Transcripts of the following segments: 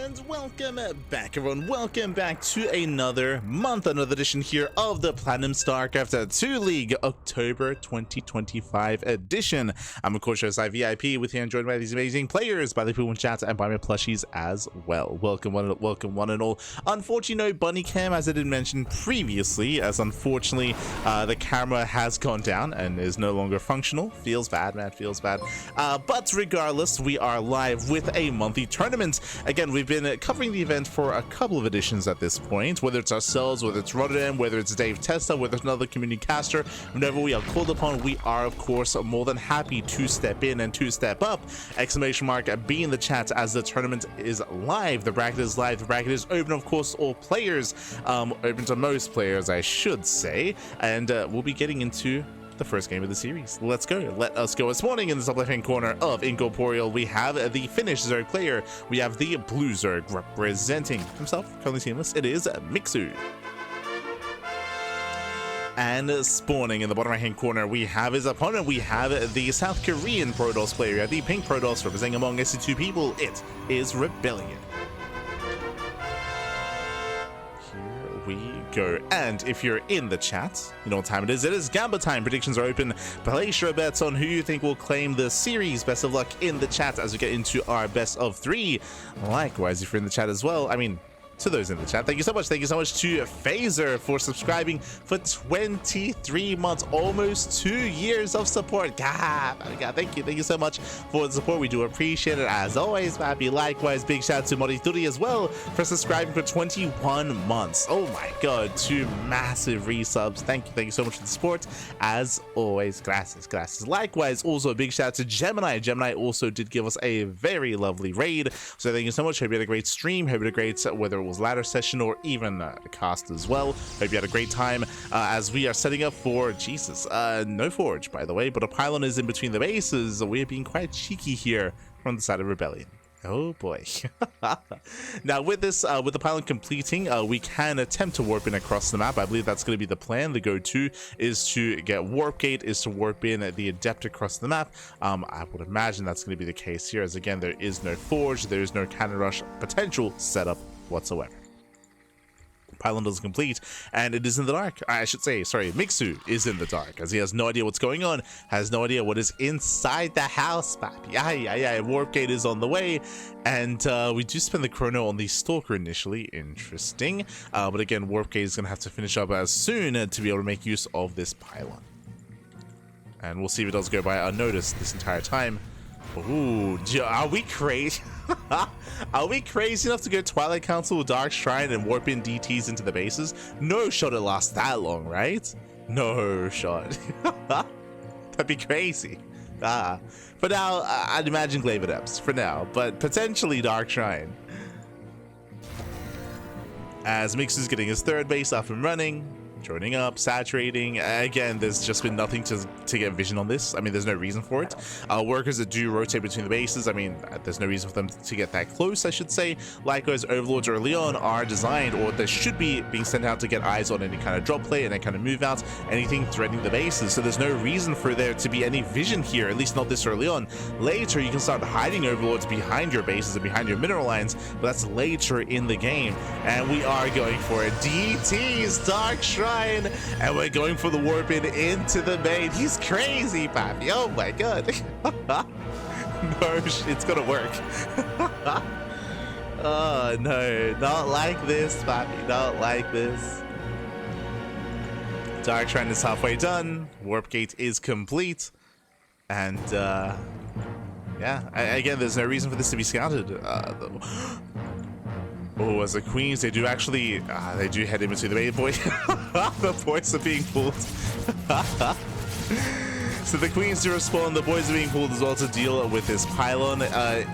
And welcome back, everyone. Welcome back to another month, another edition here of the Platinum StarCraft 2 League October 2025 edition. I'm of course your ZvP with you, joined by these amazing players, by the people in chat, and by my plushies as well. Welcome one and all. Unfortunately, no bunny cam, as I did mention previously, as unfortunately the camera has gone down and is no longer functional. Feels bad, man. Feels bad. But regardless, we are live with a monthly tournament. Again, we've been covering the event for a couple of editions at this point, whether it's ourselves, whether it's Rotterdam, whether it's Dave Testa, whether it's another community caster. Whenever we are called upon, we are of course more than happy to step in and to step up. Exclamation mark be in the chat as the tournament is live. The bracket is live. The bracket is open, of course, all players, open to most players, I should say, and we'll be getting into the first game of the series. Let's go. Let us go. This morning in the top left-hand corner of Incorporeal, we have the Finnish Zerg player. We have the Blue Zerg representing himself, currently teamless. It is Mixu. And spawning in the bottom right-hand corner, we have his opponent. We have the South Korean Protoss player. We have the Pink Protoss representing among SC2 people. It is ReBellioN. We go. And if you're in the chat, you know what time it is. It is Gamba time. Predictions are open. Place your bets on who you think will claim the series. Best of luck in the chat as we get into our best of three. Likewise, if you're in the chat as well, I mean, to those in the chat, thank you so much. Thank you so much to Phaser for subscribing for 23 months, almost 2 years of support. God, thank you so much for the support. We do appreciate it as always, Pappy. Likewise, big shout out to Morituri as well for subscribing for 21 months. Oh my god, 2 massive resubs. Thank you so much for the support as always. Gracias. Likewise, also a big shout out to Gemini. Gemini also did give us a very lovely raid, so thank you so much. Hope you had a great stream. Hope you had a great, whether it was ladder session or even a cast as well. Hope you had a great time as we are setting up for no forge, by the way, but a pylon is in between the bases. We are being quite cheeky here from the side of ReBellioN. Oh boy. Now with this, with the pylon completing, we can attempt to warp in across the map. I believe that's going to be the plan. The go-to is to get warp gate, is to warp in the adept across the map. I would imagine that's going to be the case here, as again, there is no forge, there is no cannon rush potential setup whatsoever. Pylon doesn't complete, and it is in the dark. I should say, sorry, Mixu is in the dark, as he has no idea what's going on, has no idea what is inside the house, papi. Yeah, warp gate is on the way, and we do spend the chrono on the Stalker initially. Interesting. But again, warp gate is going to have to finish up as soon to be able to make use of this pylon. And we'll see if it does go by unnoticed this entire time. Ooh, are we crazy? Are we crazy enough to go Twilight Council, Dark Shrine, and warp in DTs into the bases? No shot it lasts that long, right? No shot. That'd be crazy. For now, I'd imagine Glaive Adepts for now, but potentially Dark Shrine. As Mixu's getting his third base up and running, joining up, saturating. Again, there's just been nothing to get vision on this. I mean, there's no reason for it. Workers that do rotate between the bases, I mean, there's no reason for them to get that close, I should say. Likewise, Overlords or Leon are designed, or they should be being sent out to get eyes on any kind of drop play and any kind of move out, anything threatening the bases. So there's no reason for there to be any vision here, at least not this early on. Later, you can start hiding Overlords behind your bases and behind your mineral lines, but that's later in the game. And we are going for it. DT's Dark Shrine. And we're going for the warp in into the main. He's crazy, Pappy. Oh my god. No, it's gonna work. Oh no, not like this, Pappy. Not like this. Dark Shrine is halfway done. Warp gate is complete. And yeah, again, there's no reason for this to be scouted. Oh, as the queens, they do actually, they do head in between the main boy. The boys are being pulled. So the queens do respond, the boys are being pulled as well to deal with this pylon.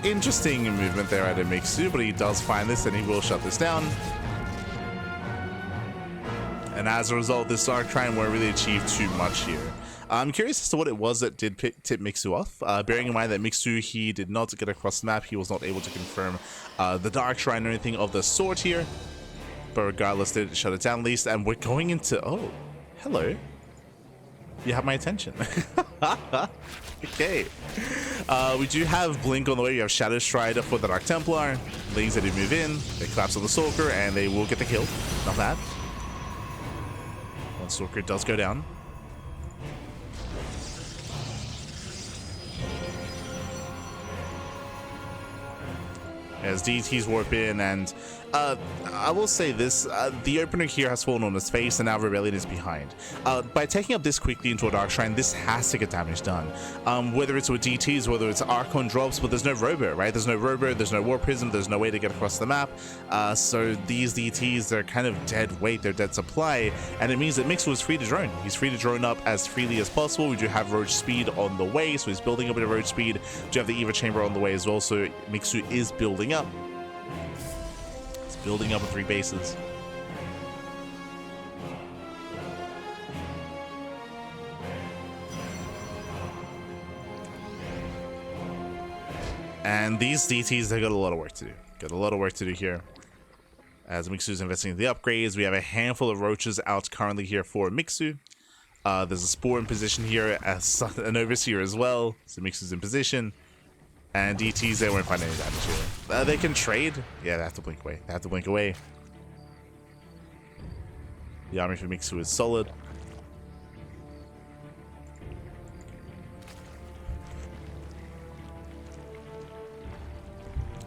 Interesting movement there at a Mixu, but he does find this and he will shut this down. And as a result, this Dark Shrine won't really achieve too much here. I'm curious as to what it was that did tip Mixu off, bearing in mind that Mixu, he did not get across the map. He was not able to confirm the Dark Shrine or anything of the sort here. But regardless, they did shut it down at least. And we're going into... Oh, hello. You have my attention. Okay. We do have Blink on the way. We have Shadow Strider for the Dark Templar. Lings that do move in. They collapse on the Stalker, and they will get the kill. Not bad. One Stalker does go down. As DTs warp in, and I will say this, the opener here has fallen on his face, and now ReBellioN is behind. By taking up this quickly into a Dark Shrine, this has to get damage done. Whether it's with DTs, whether it's Archon drops, but there's no Robo, right? There's no Robo, there's no War Prism, there's no way to get across the map. So these DTs, they're kind of dead weight, they're dead supply, and it means that Mixu is free to drone. He's free to drone up as freely as possible. We do have Roach Speed on the way, so he's building up a bit of Roach Speed. We do have the Eva Chamber on the way as well, so Mixu is building up. Building up with 3 bases. And these DTs, they got a lot of work to do. Got a lot of work to do here. As Mixu's investing in the upgrades, we have a handful of roaches out currently here for Mixu. There's a Spore in position here, as an Overseer as well. So Mixu's in position. And DTs, they won't find any damage here. They can trade. Yeah, they have to blink away. They have to blink away. The army for Mixu is solid.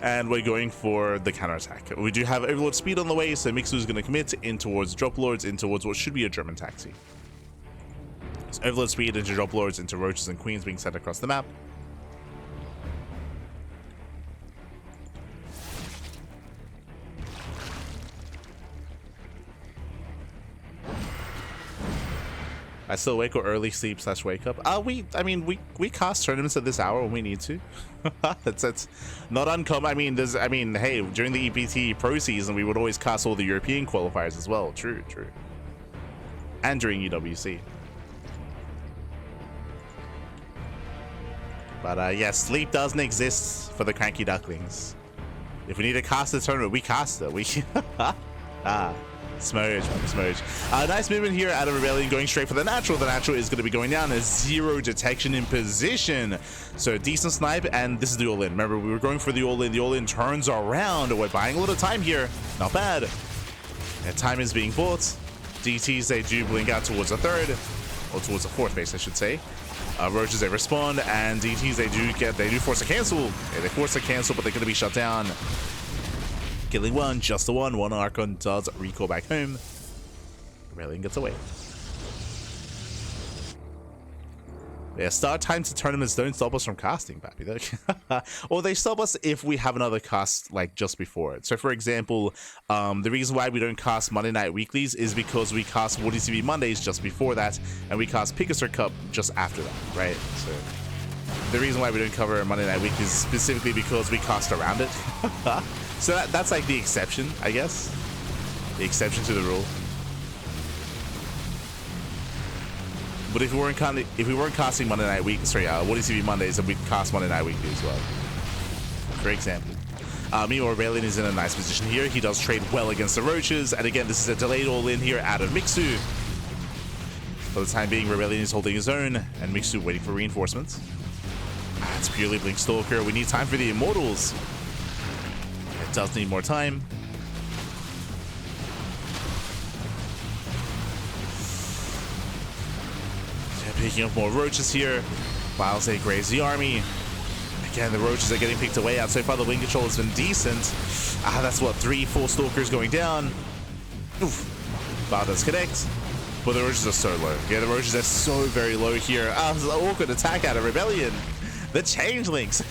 And we're going for the counterattack. We do have Overlord Speed on the way, so Mixu is going to commit in towards Drop Lords, in towards what should be a German taxi. So Overlord Speed into Drop Lords, into Roaches and Queens being sent across the map. I still wake or early sleep / wake up. I mean, we cast tournaments at this hour when we need to. That's not uncommon. I mean, hey, during the EPT Pro season, we would always cast all the European qualifiers as well. True. And during UWC. But yeah, sleep doesn't exist for the Cranky Ducklings. If we need to cast the tournament, we cast it. We Smurge, Smurge. Nice movement here out of ReBellioN, going straight for the natural. The natural is going to be going down as 0 detection in position. So decent snipe, and this is the all-in. Remember, we were going for the all-in. The all-in turns around. We're buying a little time here. Not bad. And time is being bought. DTs, they do blink out towards a 3rd, or towards a 4th base, I should say. Roaches, they respond, and DTs, they do force a cancel. Yeah, they force a cancel, but they're going to be shut down. Killing one, just the one. One Archon does recall back home. ReBellioN gets away. Yeah, start times to tournaments don't stop us from casting, Pappy. Or they stop us if we have another cast like just before it. So for example, the reason why we don't cast Monday Night Weeklies is because we cast ZvP Mondays just before that, and we cast Picasso Cup just after that, right? So the reason why we don't cover Monday Night Weeklies is specifically because we cast around it. So that's like the exception, I guess. The exception to the rule. But if we weren't casting Monday Night Week, sorry, ZvP Mondays, then we'd cast Monday Night Weekly as well. For example. Meanwhile, ReBellioN is in a nice position here. He does trade well against the Roaches, and again, this is a delayed all-in here out of Mixu. For the time being, ReBellioN is holding his own, and Mixu waiting for reinforcements. It's purely Blink Stalker. We need time for the Immortals. It does need more time. Picking up more Roaches here. While they graze the army. Again, the Roaches are getting picked away out. So far, the wing control has been decent. That's what, 3-4 Stalkers going down. Oof. Bow does connect. But the Roaches are so low. Yeah, the Roaches are so very low here. It's an awkward attack out of ReBellioN. The Changelings.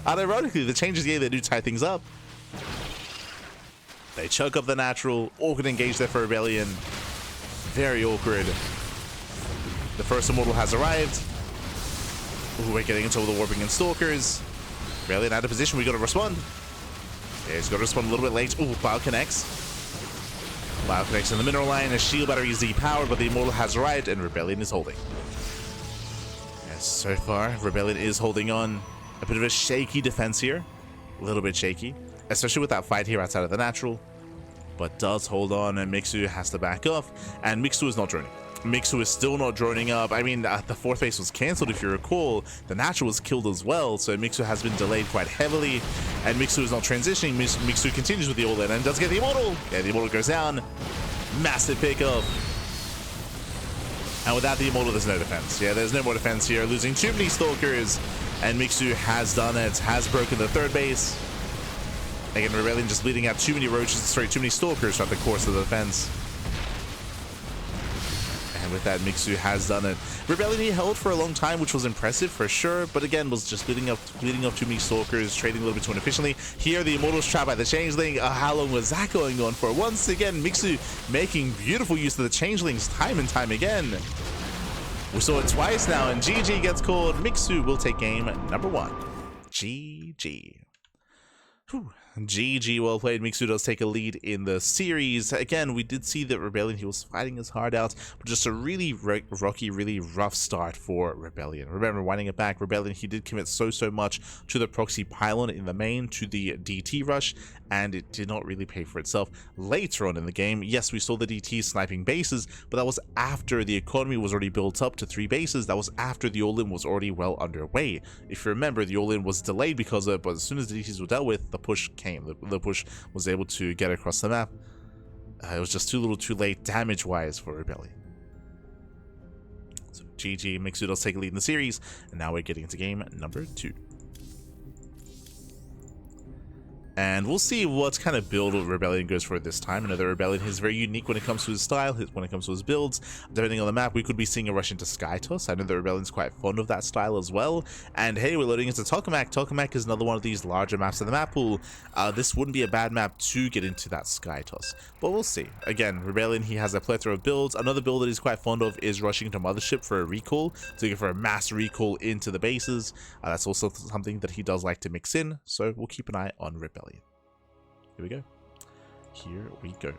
Ironically, the Changes, yeah, they do tie things up. They choke up the natural. Awkward engage there for ReBellioN. Very awkward. The first Immortal has arrived. Ooh, we're getting into all the Warping and Stalkers. ReBellioN out of position. We got to respond. Yeah, he's got to respond a little bit late. Ooh, Bio connects. Bio connects in the mineral line. A shield battery is depowered, but the Immortal has arrived, and ReBellioN is holding. Yes, so far, ReBellioN is holding on. A bit of a shaky defense here. A little bit shaky. Especially with that fight here outside of the natural. But does hold on, and Mixu has to back off. And Mixu is not droning. Mixu is still not droning up. I mean, the fourth base was cancelled, if you recall. The natural was killed as well, so Mixu has been delayed quite heavily, and Mixu is not transitioning. Mixu continues with the all-in and does get the immortal. Yeah, the immortal goes down. Massive pickup. And without the immortal, there's no defense. Yeah, there's no more defense here. Losing too many stalkers, and Mixu has done it, has broken the third base. Again, ReBellioN just bleeding out too many roaches, sorry, too many stalkers throughout the course of the defense. And with that, Mixu has done it. ReBellioN he held for a long time, which was impressive for sure, but again, was just bleeding up too many stalkers, trading a little bit too inefficiently. Here, the immortal's trapped by the changeling. How long was that going on for? Once again, Mixu making beautiful use of the changelings time and time again. We saw it twice now, and GG gets called. Mixu will take game number 1. GG. Whew. GG, well played. Mixu does take a lead in the series. Again, we did see that ReBellioN, he was fighting his heart out, but just a really rocky, really rough start for ReBellioN. Remember, winding it back, ReBellioN, he did commit so much to the proxy pylon in the main, to the DT rush, and it did not really pay for itself later on in the game. Yes, we saw the DT sniping bases, but that was after the economy was already built up to 3 bases. That was after the all-in was already well underway. If you remember, the all-in was delayed because of it, but as soon as the DTs were dealt with, the push came. The push was able to get across the map. It was just too little too late damage-wise for ReBellioN. So GG, Mixu does take a lead in the series, and now we're getting into game number 2. And we'll see what kind of build ReBellioN goes for this time. Another ReBellioN is very unique when it comes to his style, when it comes to his builds. Depending on the map, we could be seeing a rush into Sky Toss. I know that ReBellion's quite fond of that style as well. And hey, we're loading into Tokamak. Tokamak is another one of these larger maps in the map pool. This wouldn't be a bad map to get into that Sky Toss, but we'll see. Again, ReBellioN, he has a plethora of builds. Another build that he's quite fond of is rushing into Mothership for a recall, to go for a mass recall into the bases. That's also something that he does like to mix in, so we'll keep an eye on ReBellioN. Here we go. Here we go.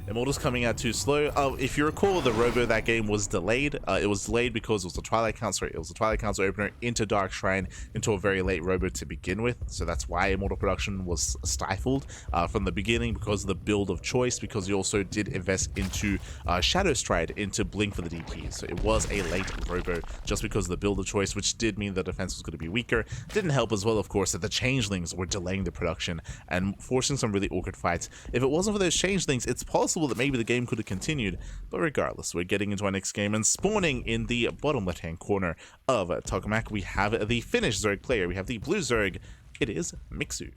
Immortal's coming out too slow. If you recall, the robo that game was delayed. It was delayed because it was the Twilight Council. It was the Twilight Council opener into Dark Shrine into a very late robo to begin with. So that's why Immortal production was stifled from the beginning, because of the build of choice. Because you also did invest into Shadow Stride into Blink for the DP. So it was a late robo just because of the build of choice, which did mean the defense was going to be weaker. Didn't help as well, of course, that the changelings were delaying the production and forcing some really awkward fights. If it wasn't for those changelings, it's possible that maybe the game could have continued, but regardless, we're getting into our next game, and spawning in the bottom left-hand corner of Tokamak, we have the Finnish Zerg player. We have the blue Zerg. It is Mixu.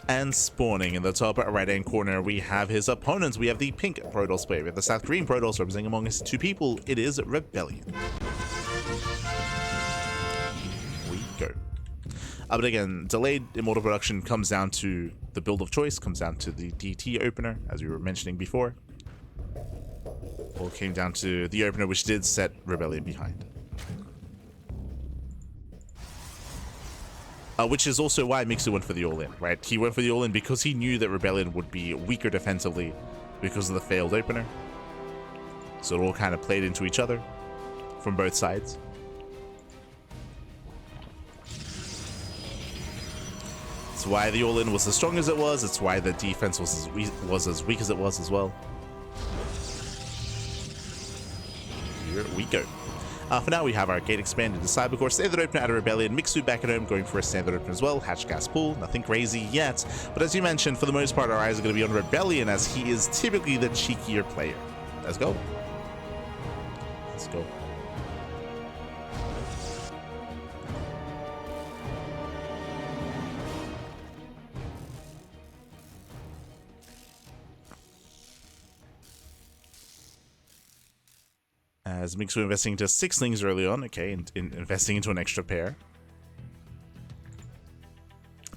And spawning in the top right-hand corner, we have his opponents. We have the pink Protoss player. We have the South Korean Protoss representing among us 2 people. It is ReBellioN. We go. But again, delayed Immortal production comes down to the build of choice, comes down to the DT opener, as we were mentioning before. All came down to the opener, which did set ReBellioN behind. Which is also why Mixu went for the all-in, right? He went for the all-in because he knew that ReBellioN would be weaker defensively because of the failed opener. So it all kind of played into each other from both sides. It's why the all-in was as strong as it was. It's why the defense was as weak as it was as well. Here we go. For now, we have our gate expanded to Cybercore, standard opener out of ReBellioN, Mixu back at home going for a standard opener as well, hatch gas pool, nothing crazy yet. But as you mentioned, for the most part, our eyes are going to be on ReBellioN, as he is typically the cheekier player. Let's go. Let's go. As Mixu investing into 6 slings early on, okay, and investing into an extra pair.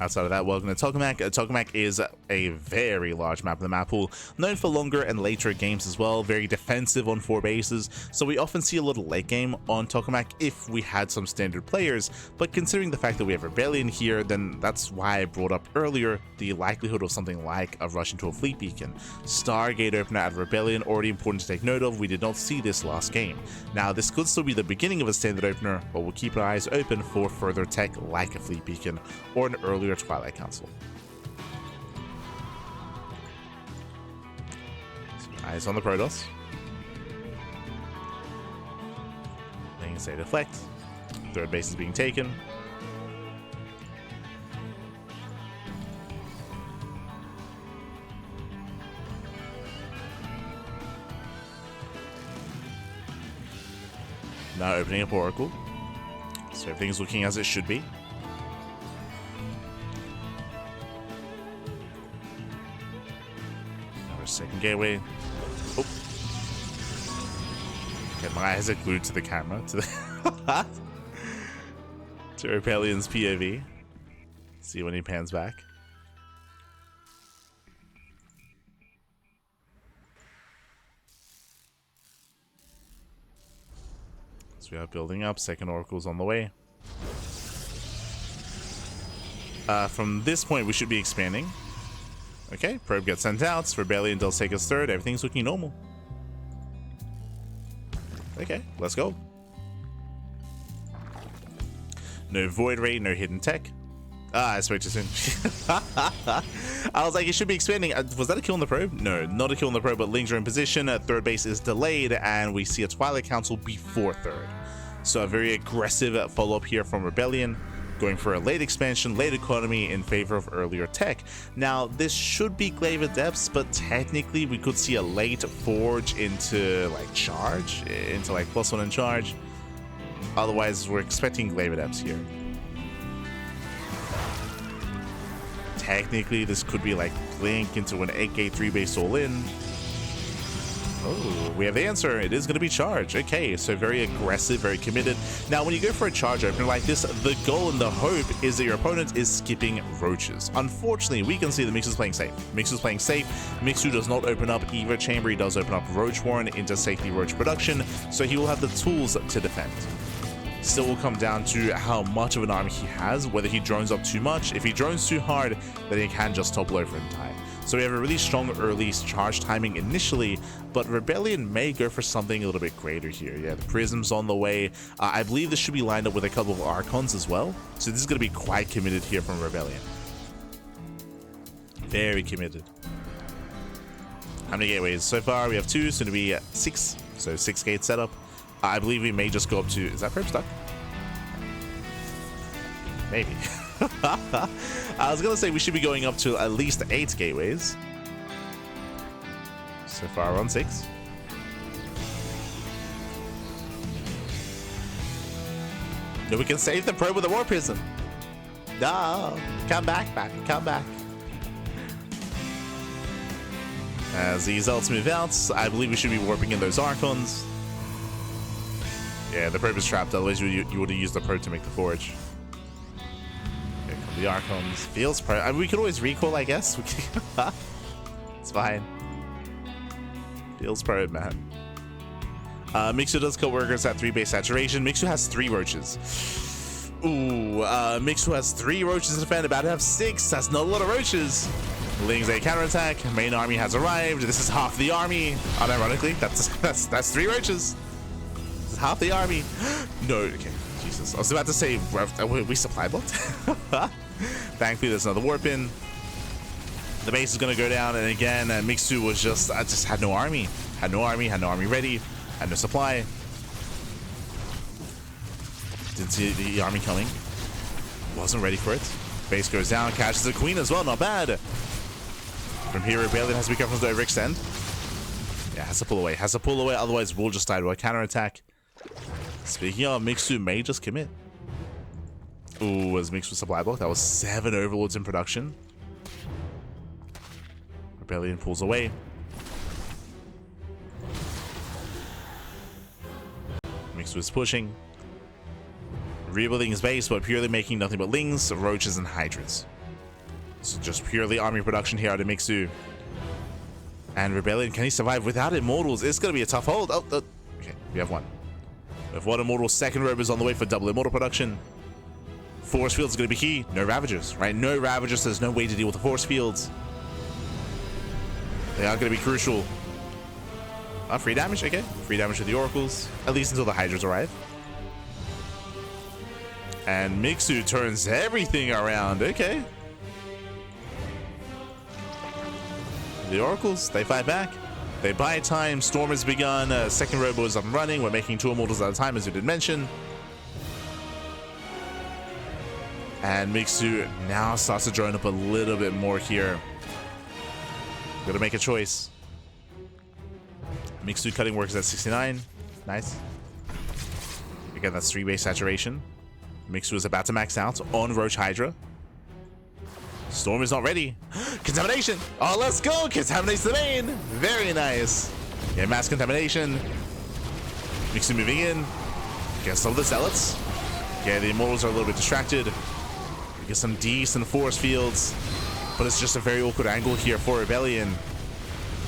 Outside of that, welcome to Tokamak. Tokamak is a very large map in the map pool, known for longer and later games as well, very defensive on 4 bases, so we often see a little late game on Tokamak if we had some standard players, but considering the fact that we have ReBellioN here, then that's why I brought up earlier the likelihood of something like a rush into a fleet beacon. Stargate opener at ReBellioN, already important to take note of. We did not see this last game. Now, this could still be the beginning of a standard opener, but we'll keep our eyes open for further tech like a fleet beacon or an earlier earlier Twilight Council. So eyes on the Protoss. Letting say deflect. Third base is being taken. Now opening up Oracle. So everything's looking as it should be. Now our second gateway. Oh. Okay, my eyes are glued to the camera. To the to ReBellion's POV. See when he pans back. We are building up. Second Oracle's on the way. From this point, we should be expanding. Okay, probe gets sent out. ReBellioN does take us third. Everything's looking normal. Okay, let's go. No void ray, no hidden tech. I spoke too soon. I was like, it should be expanding. Was that a kill on the probe? No, not a kill on the probe, but Lings are in position. Third base is delayed, and we see a Twilight Council before third. So a very aggressive follow-up here from ReBellioN, going for a late expansion, late economy in favor of earlier tech. Now, this should be Glaive Depths, but technically we could see a late forge into like charge, into like +1 in charge. Otherwise, we're expecting Glaive Depths here. Technically, this could be like Blink into an 8K 3-base all-in. Oh, we have the answer. It is going to be charge. Okay, so very aggressive, very committed. Now, when you go for a charge opener like this, the goal and the hope is that your opponent is skipping roaches. Unfortunately, we can see that Mixu's playing safe. Mixu's playing safe. Mixu does not open up Evo Chamber. He does open up Roach Warren into safety roach production, so he will have the tools to defend. Still will come down to how much of an army he has, whether he drones up too much. If he drones too hard, then he can just topple over in time. So we have a really strong early charge timing initially, but ReBellioN may go for something a little bit greater here. Yeah, the Prism's on the way. I believe this should be lined up with a couple of Archons as well. So this is going to be quite committed here from ReBellioN. Very committed. How many gateways? So far we have 2, soon to be 6. So 6 gate setup. I believe we may just go up to... Is that probe stuck? Maybe. I was going to say we should be going up to at least 8 gateways. So far we're on 6. No, we can save the probe with a War Prism. No, come back, come back. As these ults move out, I believe we should be warping in those Archons. Yeah, the probe is trapped, otherwise you would have used the probe to make the forge. Okay, come the Archons. Feels probe. I mean, we could always recall, I guess. It's fine. Feels probe, man. Mixu does cut workers at 3 base saturation. Mixu has 3 roaches. Ooh, Mixu has 3 roaches to defend, about to have 6. That's not a lot of roaches. Lings a counterattack. Main army has arrived. This is half the army. Unironically, that's 3 roaches. This is half the army. No, okay, Jesus. I was about to say we supply blocked. Thankfully, there's another warp in. The base is gonna go down, and again, Mixu was just had no army. Had no army ready. Had no supply. Didn't see the army coming. Wasn't ready for it. Base goes down, catches the queen as well, not bad. From here, ReBellioN has to be careful to overextend. Yeah, has to pull away, otherwise we'll just die to a counterattack. Speaking of, Mixu may just commit. Ooh, as Mixu supply block, that was 7 overlords in production. ReBellioN pulls away. Mixu is pushing. Rebuilding his base, but purely making nothing but Lings, Roaches, and Hydras. So just purely army production here out of Mixu. And ReBellioN, can he survive without Immortals? It's going to be a tough hold. Oh, okay, we have one. We have one Immortal. Second Robe is on the way for double Immortal production. Force Fields is going to be key. No Ravagers, right? No Ravagers. There's no way to deal with the Force Fields. They are going to be crucial. Free damage, okay. Free damage to the Oracles, at least until the Hydras arrive. And Mixu turns everything around. Okay. the Oracles, they fight back. They buy time. Storm has begun. Second Robo is up and running. We're making 2 immortals at a time, as we did mention. And Mixu now starts to drone up a little bit more here. Gotta make a choice. Mixu cutting works at 69. Nice. Again, that's 3 base saturation. Mixu is about to max out on Roach Hydra. Storm is not ready. Contamination! Oh, let's go! Contaminates the main! Very nice. Yeah, mass contamination. Mixu moving in. Get some of the zealots. Yeah, the immortals are a little bit distracted. We get some decent force fields. But it's just a very awkward angle here for ReBellioN.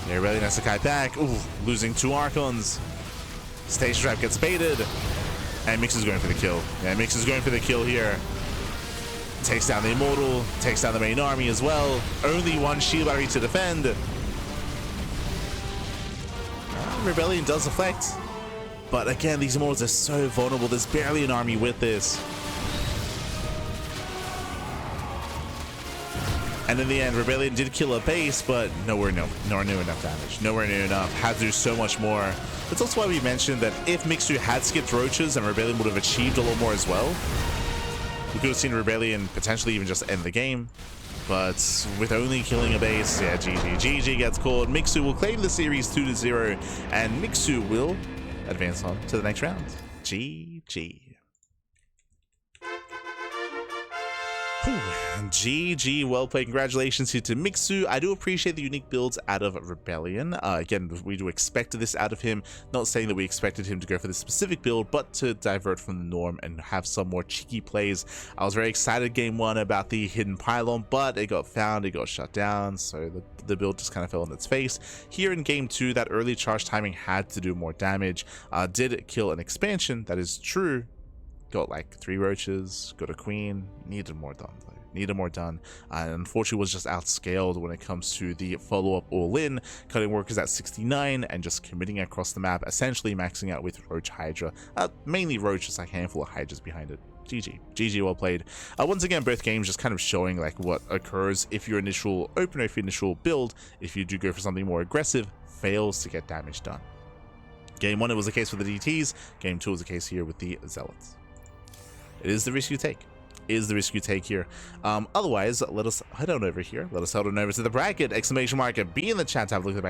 Yeah, ReBellioN has to kite back. Ooh, losing 2 Archons. Station Trap gets baited. And Mixu's going for the kill. Yeah, Mixu's going for the kill here. Takes down the Immortal, takes down the main army as well. Only 1 shield battery to defend. ReBellioN does deflect. But again, these Immortals are so vulnerable. There's barely an army with this. And in the end, ReBellioN did kill a base, but nowhere near enough damage. Nowhere near enough. Had to do so much more. That's also why we mentioned that if Mixu had skipped Roaches, and ReBellioN would have achieved a lot more as well. We could have seen ReBellioN potentially even just end the game. But with only killing a base, yeah, GG. GG gets called. Mixu will claim the series 2-0, and Mixu will advance on to the next round. GG. Whew. GG, well played. Congratulations here to Mixu. I do appreciate the unique builds out of ReBellioN. Again, we do expect this out of him. Not saying that we expected him to go for this specific build, but to divert from the norm and have some more cheeky plays. I was very excited game 1 about the hidden pylon, but it got found, it got shut down, so the build just kind of fell on its face. Here in game 2, that early charge timing had to do more damage. Did kill an expansion, that is true. Got like 3 roaches, got a queen, needed more done though. Needed more done, and unfortunately was just outscaled when it comes to the follow-up all-in. Cutting workers at 69 and just committing across the map, essentially maxing out with Roach Hydra. Mainly Roach, just a handful of Hydras behind it. GG. GG, well played. Once again, both games just kind of showing like what occurs if your initial opener, if your initial build, if you do go for something more aggressive, fails to get damage done. Game 1, it was the case with the DTs. Game 2 was the case here with the Zealots. It is the risk you take. Here. Otherwise, let us head on over here. Let us head on over to the bracket. ! Be in the chat to have a look at the bracket.